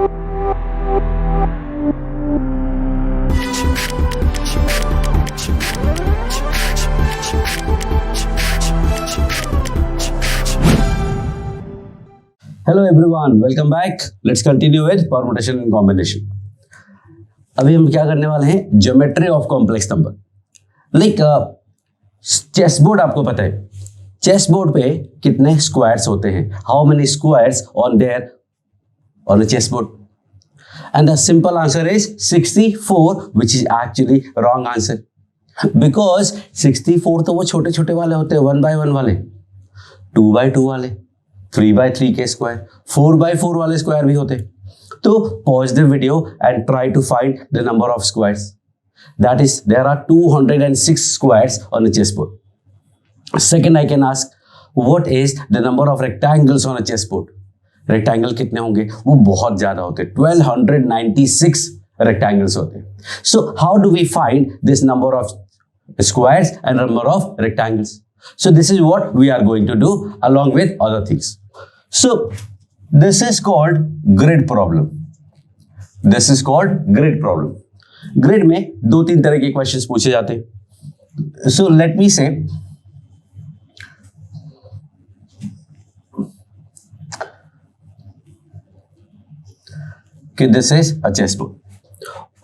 Hello everyone, welcome back. Let's continue with permutation and combination. अभी हम क्या करने वाले हैं? Geometry of complex number. Like chess board, आपको पता है चेस बोर्ड पे कितने स्क्वायर्स होते हैं? How many squares on there on a chess board? And the simple answer is 64, which is actually wrong answer, because 64 तो वो छोटे छोटे वाले होते हैं, 1 by 1 वाले, 2 by 2 वाले, 3 by 3 के स्क्वायर, 4 by 4 वाले स्क्वायर भी होते। तो pause the video and try to find the number of squares. That is there are 206 squares on a chess board. Second, I can ask what is the number of rectangles on a chess board? Rectangle कितने होंगे? वो बहुत ज्यादा होते हैं, 1296 rectangles होते हैं। So how do we find this number of squares and number of rectangles? So this is what we are going to do along with other things. So this is called grid problem. This is called grid problem. Grid में 2-3 तरह के questions पूछे जाते हैं. So let me say कि this is a chessboard.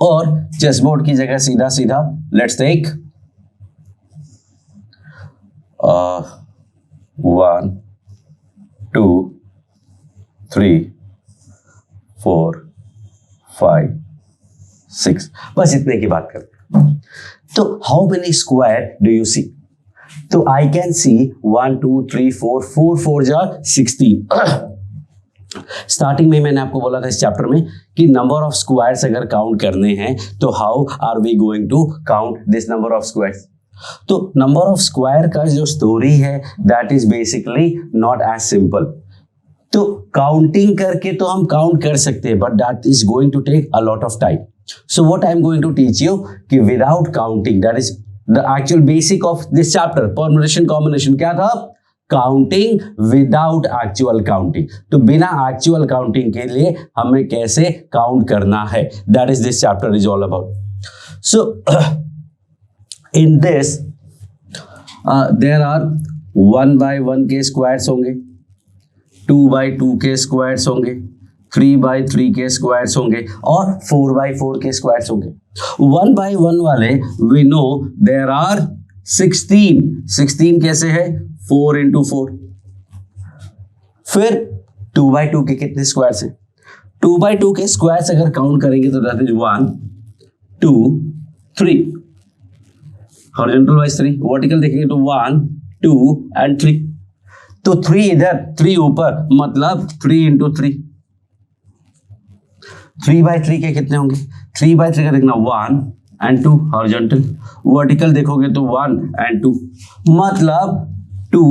और chessboard की जगह सीधा सीधा let's take 1 2 3 4 5 6, बस इतने की बात करते हैं। तो how many square do you see? तो आई कैन सी 1 2 3 4 4 4 जा 16। स्टार्टिंग में मैंने आपको बोला था इस चैप्टर में कि नंबर ऑफ स्क्वायर्स अगर काउंट करने हैं तो how are we going to count this number of squares? तो नंबर ऑफ स्क्वायर का जो स्टोरी है that is basically not as simple. तो काउंटिंग करके तो हम काउंट कर सकते हैं, but that is going to take a lot of time. So what I am going to teach you कि without counting, that is the actual basic of this chapter, permutation combination. क्या था? Counting without actual counting. तो बिना actual counting के लिए हमें कैसे count करना है, that is this chapter is all about. So in this there are 1 by 1 के स्क्वायर्स होंगे, 2 by 2 के स्क्वायर्स होंगे, 3 by 3 के स्क्वायर्स होंगे और 4 by 4 के स्क्वायर्स होंगे। 1 by 1 वाले we know there are 16। 16 कैसे है? 4 into 4। फिर 2 by 2 के कितने स्क्वायर्स हैं? 2 by 2 के स्क्वायर्स अगर काउंट करेंगे तो that is 1 2 3। Horizontal wise 3, vertical देखेंगे तो 1 2 एंड 3। तो 3 इधर, 3 ऊपर, मतलब 3 into 3। 3 by 3 के कितने होंगे? 3 by 3 का देखना 1 and 2 हॉरिजॉन्टल, वर्टिकल देखोगे तो 1 and 2, मतलब 2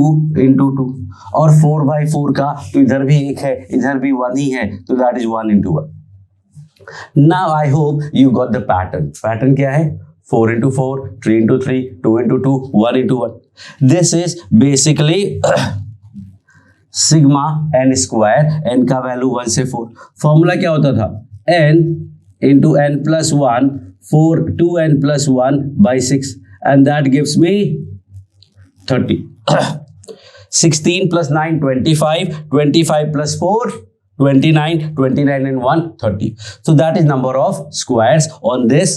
into 2। और 4 by 4 का तो इधर भी 1 है, इधर भी 1 ही है, तो that is 1 into 1। Now I hope you got the pattern. Pattern क्या है? 4 into 4, 3 into 3, 2 into 2, 1 into 1. This is basically sigma n square, n का वैल्यू 1 से 4। फॉर्मूला क्या होता था? n into n plus 1, 4 2n plus 1 by 6, and that gives me 30। 16 plus 9 25, 25 plus 4 29, 29 and 1 30। So that is number of squares on this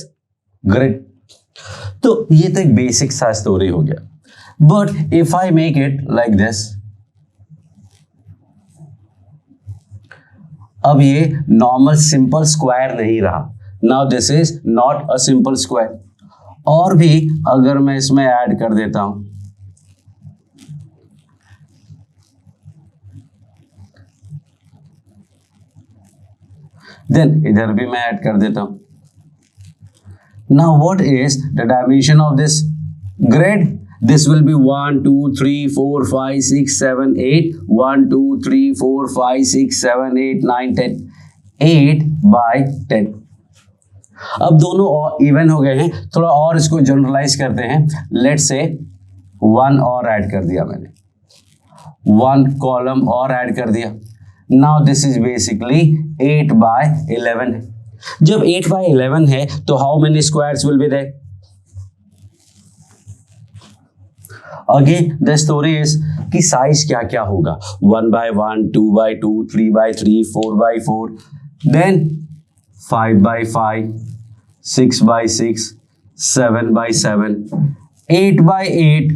grid। तो ये तो एक basic सा स्टोरी हो गया, but if I make it like this, अब ये normal simple square नहीं रहा। Now this is not a simple square. और भी अगर मैं इसमें ऐड कर देता हूं, देन इधर भी मैं ऐड कर देता हूं। Now what is the dimension of this grid? This will be 1 2 3 4 5 6 7 8, 1 2 3 4 5 6 7 8 9 10, 8 by 10। अब दोनों इवन हो गए हैं, थोड़ा और इसको जनरलाइज करते हैं। लेट्स से 1 और ऐड कर दिया मैंने, 1 कॉलम और ऐड कर दिया। नाउ दिस इज बेसिकली 8/11 है। जब 8/11 है तो how many squares will be there? Again the story is कि साइज क्या क्या होगा, 1/1, 2/2, 3/3, 4/4, देन 5/5, 6/6, 7/7, 8/8,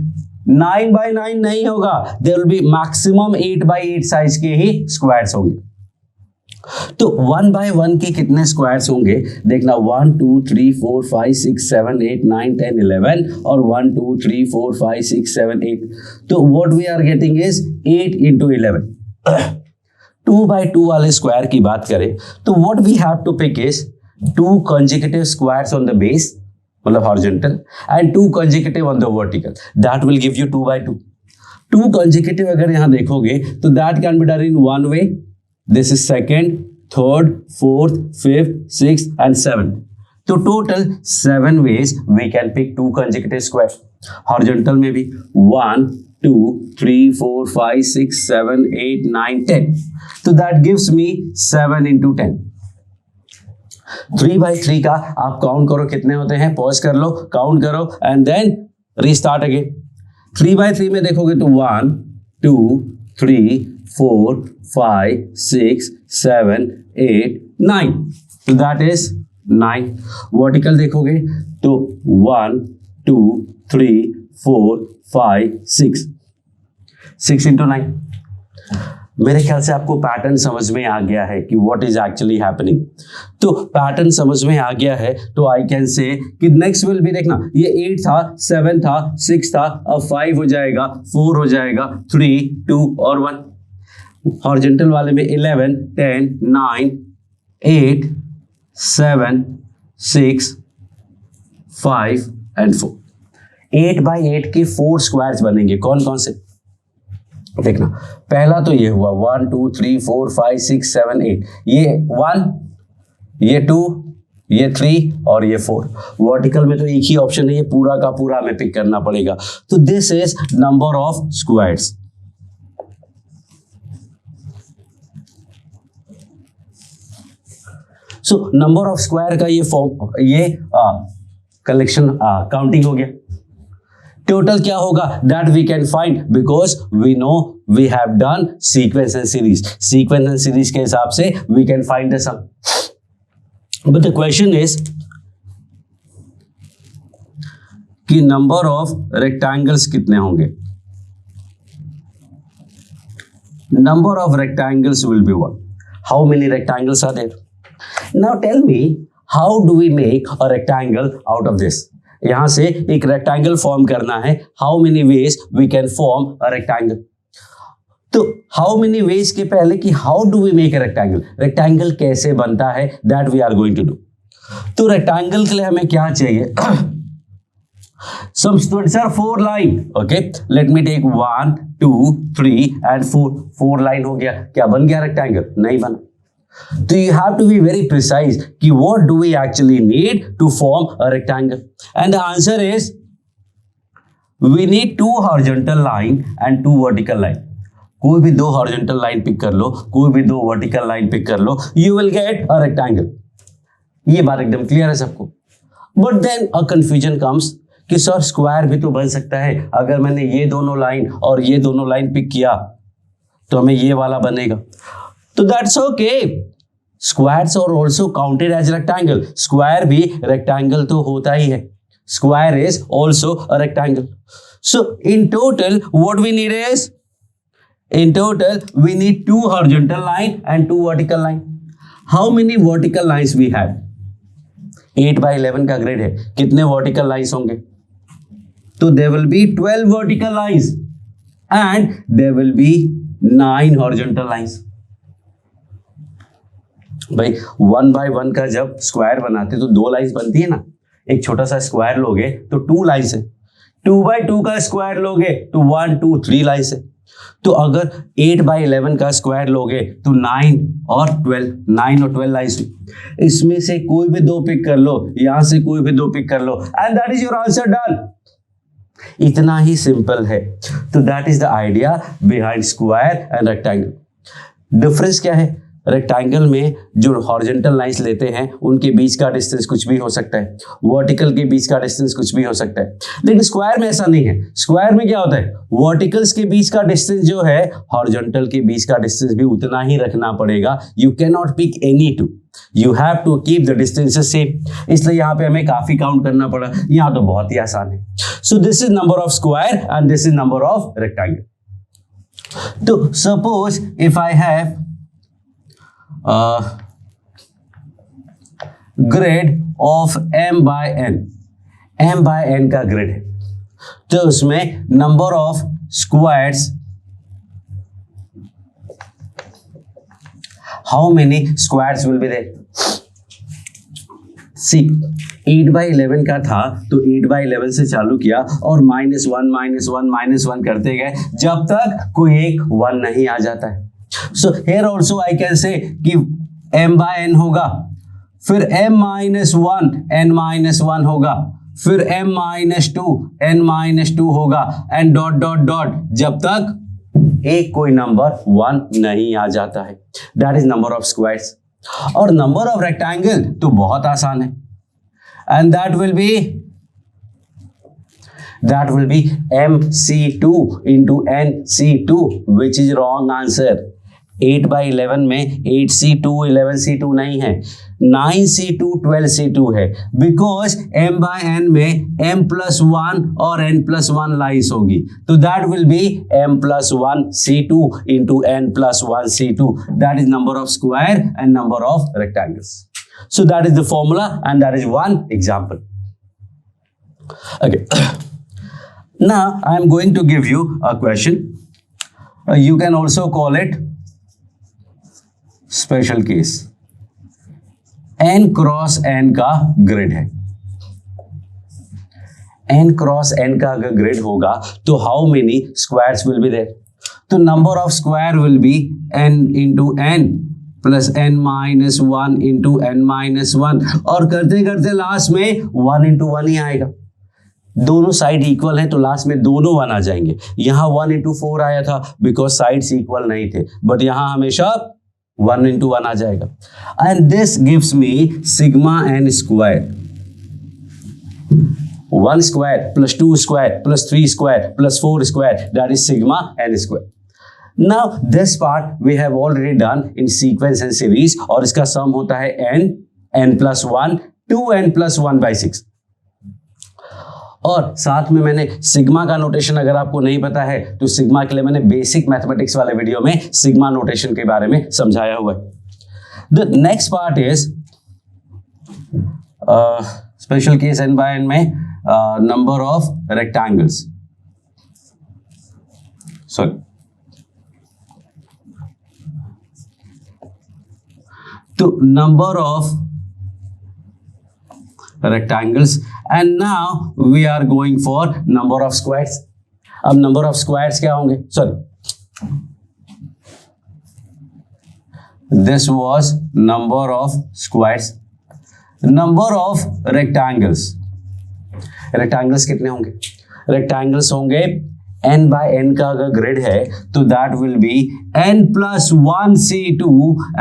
9/9 नहीं होगा, there will be maximum 8/8 size के ही स्क्वायर्स होंगे। तो 1/1 के कितने स्क्वायर्स होंगे देखना, 1 2 3 4 5 6 7 8 9 10 11 और 1 2 3 4 5 6 7 8। तो what we are getting is 8 into 11। 2/2 वाले स्क्वायर की बात करें तो what we have to pick is 2 consecutive squares on the base, मतलब horizontal, and 2 consecutive on the vertical. That will give you 2/2. 2 consecutive अगर यहाँ देखोगे तो that can be done in one way. This is second, third, fourth, fifth, sixth, and seventh. तो total 7 ways we can pick 2 consecutive squares. Horizontal में भी 1 2 3 4 5 6 7 8 9 10. So that gives me 7 into 10. 3/3 का आप count करो कितने होते हैं, पॉज कर लो, काउंट करो एंड देन रीस्टार्ट अगेन। 3/3 में देखोगे तो 1 2 3 4 5 6 7 8 9, तो दैट इज 9। वर्टिकल देखोगे तो 1 2 3 4 5 6 into 9। मेरे ख्याल से आपको पैटर्न समझ में आ गया है कि व्हाट इज एक्चुअली हैपनिंग। तो पैटर्न समझ में आ गया है तो आई कैन से कि नेक्स्ट विल भी देखना, ये 8 था, 7 था, 6 था, अब 5 हो जाएगा, 4 हो जाएगा, 3 2 और 1। हॉरिजॉन्टल वाले में 11 10 9 8 7 6 5 एंड 4। 8/8 के 4 स्क्वायर्स बनेंगे। कौन कौन से देखना, पहला तो ये हुआ 1 2 3 4 5 6 7 8, ये 1 ये 2 ये 3 और ये 4। वर्टिकल में तो एक ही ऑप्शन है, ये पूरा का पूरा हमें पिक करना पड़ेगा। तो this is number of squares. So number of square का ये फॉर्म, ये कलेक्शन काउंटिंग हो गया। टोटल क्या होगा that we can find because we know we have done sequence and series. Sequence and series के हिसाब से we can find the sum. But the question is कि नंबर ऑफ रेक्टेंगल्स कितने होंगे। Number of rectangles will be what, how many rectangles are there. Now tell me how do we make a rectangle out of this. यहां से एक rectangle form करना है, how many veg we can form a rectangle. तो how many ways के पहले कि how do we make a rectangle, rectangle कैसे बनता है that we are going to do. तो रेक्टेंगल के लिए हमें क्या चाहिए, some students are 4 line, okay, let me take 1 2 3 and 4 line हो गया, क्या बन गया रेक्टेंगल? नहीं बना। So you have to be very precise कि what do we actually need to form a rectangle, and the answer is we need 2 horizontal line and 2 vertical line. कोई भी 2 horizontal line पिक कर लो, कोई भी 2 vertical line pick कर लो, you will get a rectangle. ये बात एकदम clear है सबको। But then a confusion comes कि सर स्क्वायर भी तो बन सकता है, अगर मैंने ये दोनों लाइन और ये दोनों लाइन पिक किया तो हमें ये वाला बनेगा। तो that's okay, squares are also counted as rectangle. Square भी रेक्टेंगल तो होता ही है, square is also a rectangle. So in total what we need is, in total we need 2 horizontal line and 2 vertical line. How many vertical lines we have? 8/11 का grid है, कितने vertical lines होंगे? तो there will be 12 vertical lines and there will be 9 horizontal lines. भाई 1/1 का जब square बनाते तो 2 लाइंस बनती है ना, एक छोटा सा स्क्वायर लोगे तो 2 लाइंस है, 2/2 का स्क्वायर लोगे तो 1 2 3 लाइंस है। तो अगर 8/11 का स्क्वायर लोगे तो 9 और 12 लाइंस। इसमें से कोई भी 2 पिक कर लो, यहां से कोई भी 2 पिक कर लो and that is your answer done. इतना ही सिंपल है। तो that is the idea behind square and rectangle. Difference क्या है? रेक्टेंगल में जो हॉरिजॉन्टल लाइंस लेते हैं उनके बीच का डिस्टेंस कुछ भी हो सकता है, वर्टिकल के बीच का डिस्टेंस कुछ भी हो सकता है, लेकिन स्क्वायर में ऐसा नहीं है। स्क्वायर में क्या होता है? वर्टिकल्स के बीच का डिस्टेंस जो है हॉरिजॉन्टल के बीच का डिस्टेंस भी उतना ही रखना पड़ेगा। You can not pick any two, you have to keep the distances same. इसलिए यहाँ पे हमें काफी काउंट करना पड़ा, यहाँ तो बहुत ही आसान है। So this is number of square and this is number of rectangle. तो suppose if I have grid of m by n का ग्रेड है, तो उसमें number of squares, how many squares will be there? See 8/11 का था तो 8/11 से चालू किया और -1 करते गए जब तक कोई एक 1 नहीं आ जाता है। So here also I can say कि m/n होगा, फिर m-1 n-1 होगा, फिर m-2 n-2 होगा एंड डॉट डॉट डॉट जब तक एक कोई नंबर 1 नहीं आ जाता है। That is number of squares. और नंबर ऑफ रेक्टेंगल तो बहुत आसान है, and that will be mc2 into nc2 which is wrong answer। 8/11 में 8c2 11c2 नहीं है, 9c2 12c2 है, बिकॉज m/n में m+1 और n+1 लाइंस होगी, तो that will be m+1c2 into n+1c2। That is number of square and number of rectangles. So that is the formula and that is one example. Okay. Now I am going to give you a question. You can also call it special case. n cross n का grid है। n cross n का अगर grid होगा तो how many squares will be there? तो number of square will be n into n plus n-1 into n-1 और करते करते लास्ट में 1 into 1 ही आएगा। दोनों साइड इक्वल है तो लास्ट में दोनों 1 आ जाएंगे। यहां 1 into 4 आया था बिकॉज साइड्स इक्वल नहीं थे, बट यहां हमेशा 1 into 1 आ जाएगा। And this gives me sigma n square, 1 square plus 2 square plus 3 square plus 4 square, that is sigma n square. Now this part we have already done in sequence and series और इसका सम होता है n+1 2n+1/6। और साथ में मैंने sigma का notation अगर आपको नहीं पता है तो सिग्मा के लिए मैंने बेसिक मैथमेटिक्स वाले वीडियो में सिग्मा नोटेशन के बारे में समझाया हुआ है। The next part is special case n/n में नंबर ऑफ रेक्टेंगल्स, सॉरी तो number of rectangles and now we are going for number of squares। अब number of squares क्या होंगे? Sorry, this was number of squares। number of rectangles, rectangles कितने होंगे? rectangles होंगे n/n का अगर grid है तो that will be n+1c2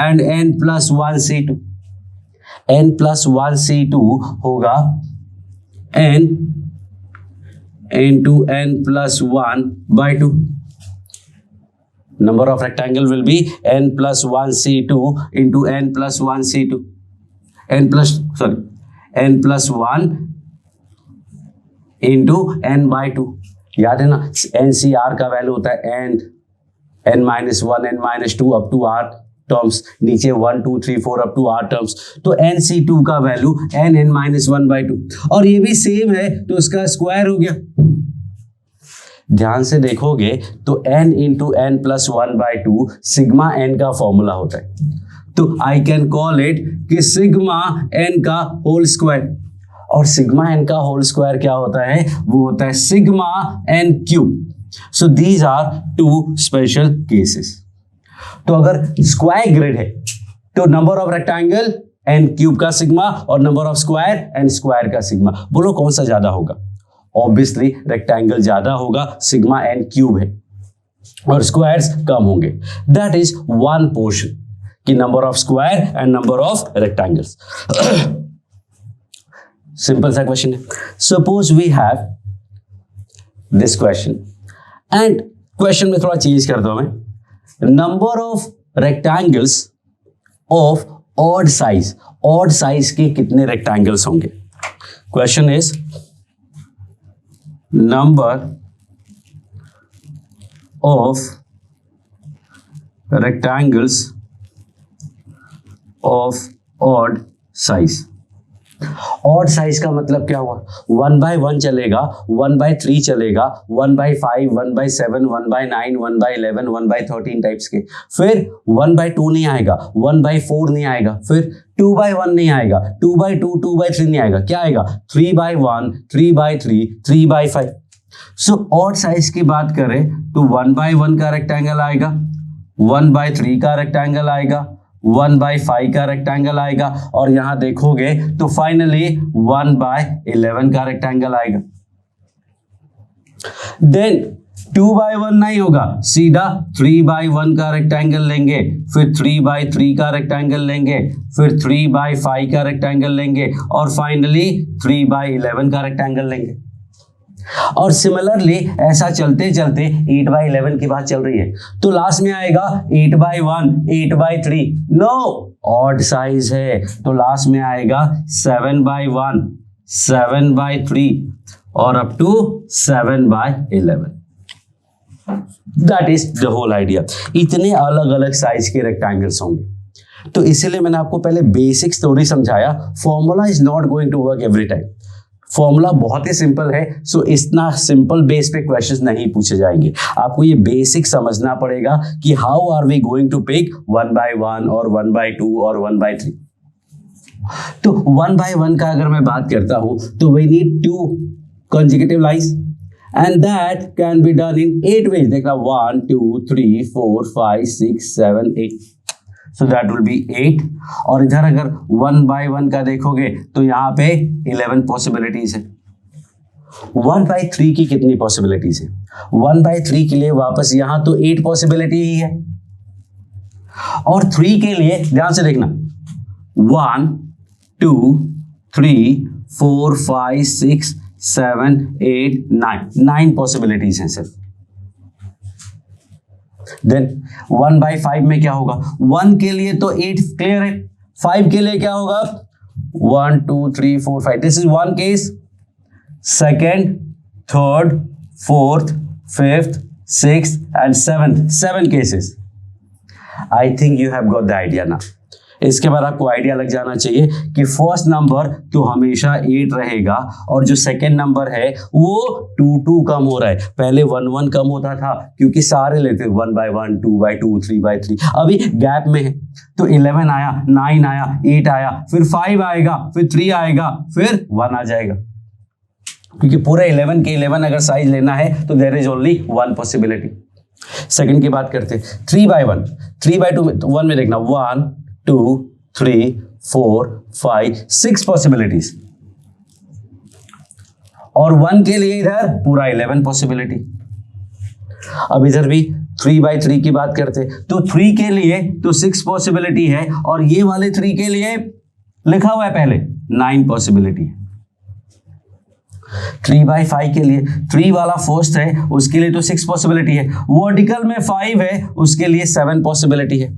and n+1c2। n+1c2 होगा n into n+1/2। number of rectangle will be n+1c2 into n+1c2 n+1 into n/2। याद है ना, NCR का वैल्यू होता है n-1 n-2 up to r terms, नीचे 1 2 3 4 अप टू r टर्म्स। तो NC2 का वैल्यू n(n-1/2) और ये भी सेम है तो इसका स्क्वायर हो गया। ध्यान से देखोगे तो n into n+1/2 sigma n का फॉर्मूला होता है, तो आई कैन कॉल इट कि सिग्मा n का होल स्क्वायर। और सिग्मा n का होल स्क्वायर क्या होता है? वो होता है sigma n cube. So these are two special cases. तो अगर स्क्वायर ग्रिड है तो number of rectangle n cube का सिग्मा और number of square n square का सिग्मा। बोलो कौन सा ज्यादा होगा? ऑब्वियसली रेक्टेंगल ज्यादा होगा, सिग्मा n क्यूब है। और स्क्वायर्स कम होंगे। दैट इज वन पोर्शन कि number of square and number of rectangles. Simple सा क्वेश्चन है। Suppose we have this question and question में थोड़ा चेंज करता हूं मैं। Number of rectangles of odd size के कितने रेक्टेंगल्स होंगे? Question is number of rectangles of odd size. Odd size का मतलब क्या हुआ? 1/1 चलेगा, 1/3 चलेगा, 1/5, 1/7, 1/9, 1/11, 1/13 टाइप्स के। फिर 1/2 नहीं आएगा, 1/4 नहीं आएगा, फिर 2/1 नहीं आएगा, 2/2, 2/3 नहीं आएगा। क्या आएगा? 3/1, 3/3, 3/5। सो ऑड साइज की बात करें तो 1/1 का रेक्टेंगल आएगा, 1/3 का रेक्टेंगल आएगा, 1/5 का रेक्टेंगल आएगा, और यहां देखोगे तो फाइनली 1/11 का रेक्टेंगल आएगा। देन 2/1 नहीं होगा, सीधा 3/1 का रेक्टेंगल लेंगे, फिर 3/3 का रेक्टेंगल लेंगे, फिर 3/5 का रेक्टेंगल लेंगे, और फाइनली 3/11 का रेक्टेंगल लेंगे। और सिमिलरली ऐसा चलते चलते 8/11 की बात चल रही है तो लास्ट में आएगा 8/1, 8/3। नो, ऑड साइज है तो लास्ट में आएगा 7/1, 7/3 और up to 7/11। That is the whole idea. इतने अलग अलग साइज के रेक्टेंगल्स होंगे तो इसीलिए मैंने आपको पहले बेसिक स्टोरी समझाया। Formula is not going to work every time. Formula बहुत ही सिंपल है, सो इतना सिंपल बेस पे क्वेश्चंस नहीं पूछे जाएंगे। आपको ये बेसिक समझना पड़ेगा कि how are we going to pick 1/1 और 1/2 और 1/3। तो 1/1 का अगर मैं बात करता हूं तो we need 2 consecutive lines and that can be done in 8 ways। देखना 1 2 3 4 5 6 7 8, so that will be 8। और इधर अगर 1/1 का देखोगे तो यहाँ पे 11 पॉसिबिलिटीज है। 1/3 की कितनी पॉसिबिलिटीज है? 1/3 के लिए वापस यहाँ तो 8 पॉसिबिलिटी ही है, और 3 के लिए ध्यान से देखना 1 2 3 4 5 6 7 8 9 पॉसिबिलिटीज हैं सिर्फ। देन 1/5 में क्या होगा? 1 के लिए तो 8 क्लियर है, 5 के लिए क्या होगा? 1 2 3 4 5। This is 1 case, second, third, fourth, fifth, sixth and seventh, 7 cases. I think you have got the idea ना। इसके बाद आपको आइडिया लग जाना चाहिए कि फर्स्ट नंबर तो हमेशा 8 रहेगा, और जो सेकेंड नंबर है वो 2 कम हो रहा है। पहले 1 कम होता था क्योंकि सारे लेते 1/1, 2/2, 3/3। अभी गैप में है तो 11 आया, 9 आया, 8 आया, फिर 5 आएगा, फिर 3 आएगा, फिर 1 आ जाएगा। क्योंकि पूरे 11 के 11 अगर साइज लेना है तो there is only 1 possibility. Second की बात करते हैं 3/1, 3/2 में तो 1 में देखना 1 2 3 4 5 6 पॉसिबिलिटीज, और 1 के लिए इधर पूरा 11 पॉसिबिलिटी। अब इधर भी 3/3 की बात करते तो 3 के लिए तो 6 पॉसिबिलिटी है, और ये वाले 3 के लिए लिखा हुआ है पहले 9 पॉसिबिलिटी है। 3/5 के लिए 3 वाला फर्स्ट है उसके लिए तो 6 पॉसिबिलिटी है, वर्टिकल में 5 है उसके लिए 7 पॉसिबिलिटी है।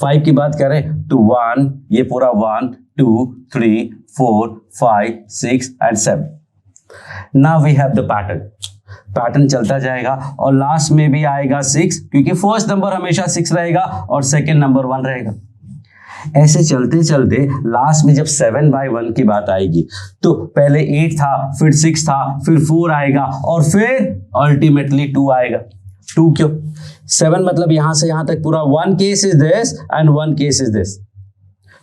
5 की बात करें तो 1, ये पूरा 1 2 3 4 5 6 and 7। Now we have the pattern चलता जाएगा, और लास्ट में भी आएगा 6 क्योंकि फर्स्ट नंबर हमेशा 6 रहेगा और सेकेंड नंबर 1 रहेगा। ऐसे चलते चलते लास्ट में जब 7/1 की बात आएगी तो पहले 8 था, फिर 6 था, फिर 4 आएगा, और फिर अल्टीमेटली 2 आएगा। 2 क्यों? 7 मतलब यहां से यहां तक पूरा 1 case is this and 1 case is this,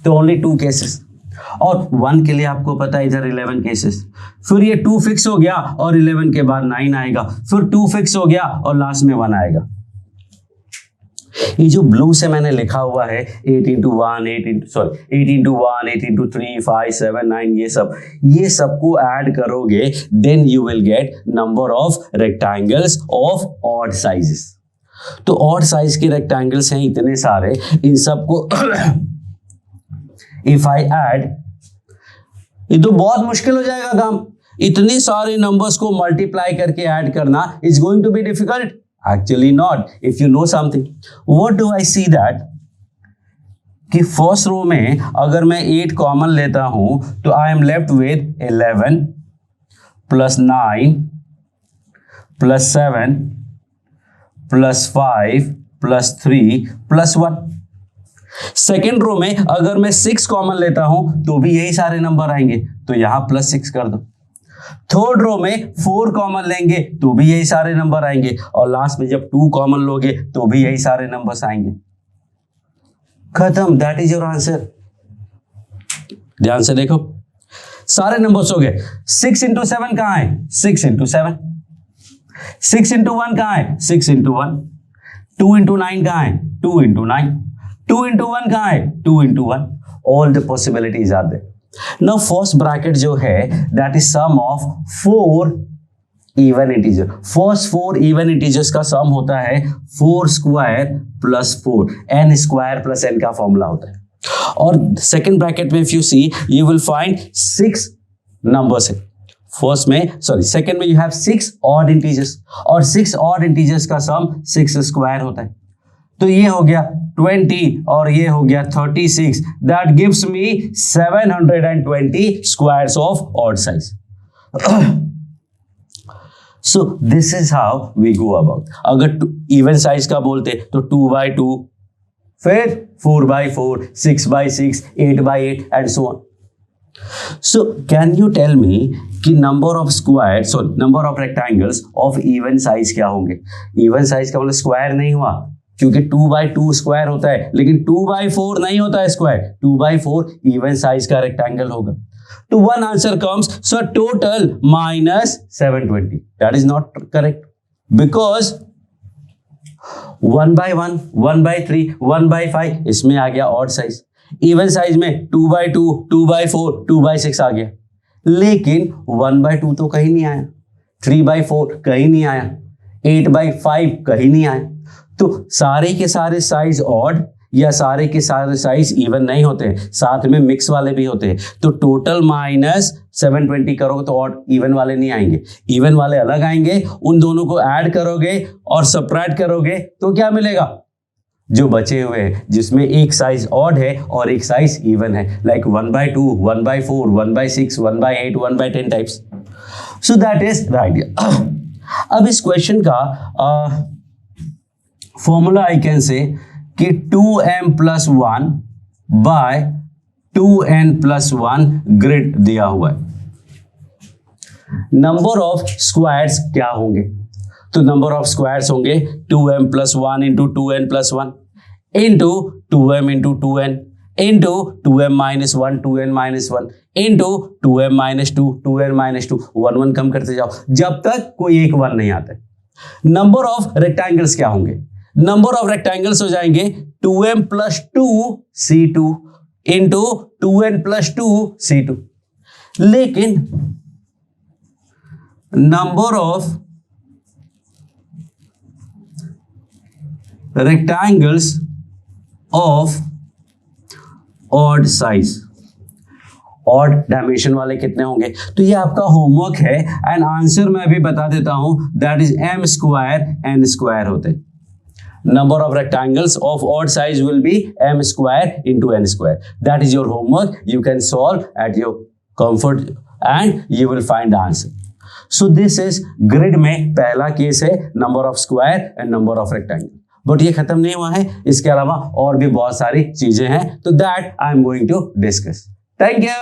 तो ओनली 2 केसेस। और 1 के लिए आपको पता है इधर 11 केसेस, फिर ये 2 फिक्स हो गया और 11 के बाद 9 आएगा, फिर 2 फिक्स हो गया और लास्ट में 1 आएगा। ये जो ब्लू से मैंने लिखा हुआ है 8 into 1, 8 into 1, 8 into 3, 5, 7, 9, ये सबको ऐड करोगे, then you will get number of rectangles of odd sizes. तो ऑड साइज के रेक्टेंगल्स हैं इतने सारे, इन सबको इफ आई ऐड, ये तो बहुत मुश्किल हो जाएगा काम। इतने सारे नंबर्स को मल्टीप्लाई करके ऐड करना is going to be difficult. Actually not, if you know something. What do I see that? कि फर्स्ट रो में अगर मैं 8 कॉमन लेता हूं तो I am left with 11 plus 9 plus 7 plus 5 plus 3 plus 1। Second row में अगर मैं 6 कॉमन लेता हूं तो भी यही सारे नंबर आएंगे, तो यहां प्लस 6 कर दो। थर्ड रो में 4 कॉमन लेंगे तो भी यही सारे नंबर आएंगे, और लास्ट में जब 2 कॉमन लोगे तो भी यही सारे नंबर्स आएंगे। खत्म, दैट इज योर आंसर। ध्यान से देखो, सारे नंबर्स हो गए। 6 into 7 कहां है? 6 into 7। 6 into 1 कहां है? 6 into 1। 2 into 9 कहां है? 2 into 9। 2 into 1 कहां है? 2 into 1। All the possibilities are there. Now first bracket जो है that is sum of 4 even integer. First 4 even integers का सम होता है 4 square plus 4, n square plus n का फॉर्मूला होता है। और सेकेंड ब्रैकेट में if you see you will find 6 numbers है। फर्स्ट में सेकेंड में यू हैव 6 ऑड इंटीजर्स, और 6 ऑड इंटीजर्स का सम 6 स्क्वायर होता है। तो ये हो गया 20 और ये हो गया 36, that gives me 720 squares of odd size. So this is how we go about. अगर इवन साइज का बोलते तो 2/2, फिर 4/4, 6/6, 8/8 and so on. So can you tell me कि नंबर ऑफ स्क्वायर्स और number of rectangles of even size क्या होंगे? Even size का मतलब स्क्वायर नहीं हुआ, क्योंकि 2/2 स्क्वायर होता है, लेकिन 2/4 नहीं होता है स्क्वायर। 2/4 इवन साइज का रेक्टेंगल होगा। तो one answer comes, so total minus 720। That is not correct, because 1/1, 1/3, 1/5 इसमें आ गया ऑड साइज। इवन साइज में 2/2, 2/4, 2/6 आ गया, लेकिन 1/2 तो कहीं नहीं आया, 3/4 कहीं नहीं आया, 8/5 कहीं नहीं आया। तो सारे के सारे साइज ऑड या सारे के सारे साइज इवन नहीं होते हैं, साथ में मिक्स वाले भी होते हैं। तो टोटल माइनस 720 करोगे तो ऑड, इवन वाले नहीं आएंगे, इवन वाले अलग आएंगे। उन दोनों को ऐड करोगे और सबट्रैक्ट करोगे तो क्या मिलेगा? जो बचे हुए हैं जिसमें एक साइज ऑड है और एक साइज इवन है, like 1/2, 1/4, 1/6, 1/8, 1/10 types. So that is the idea. अब इस क्वेश्चन का फॉर्मूला आई कैन से कि 2m+1 बाय 2n+1 ग्रिड दिया हुआ है। नंबर ऑफ स्क्वायर्स क्या होंगे? तो नंबर ऑफ स्क्वायर्स होंगे 2m+1 into 2n+1 into 2m into 2n into 2m-1 2n-1 into 2m-2 2n-2, 1 कम करते जाओ जब तक कोई एक 1 नहीं आता है। नंबर ऑफ रेक्टेंगल्स क्या होंगे? नंबर ऑफ रेक्टेंगल्स हो जाएंगे 2m+2 C2 into 2n+2 C2, लेकिन number of rectangles of odd size, odd dimension वाले कितने होंगे? तो ये आपका होमवर्क है एंड आंसर मैं अभी बता देता हूं, दैट इज m² n² होते हैं। Number of rectangles of odd size will be m² into n². That is your homework. You can solve at your comfort and you will find the answer. So this is grid में पहला case है number of square and number of rectangle. But ये खत्म नहीं हुआ है, इसके अलावा और भी बहुत सारी चीजें हैं, तो that I am going to discuss. Thank you.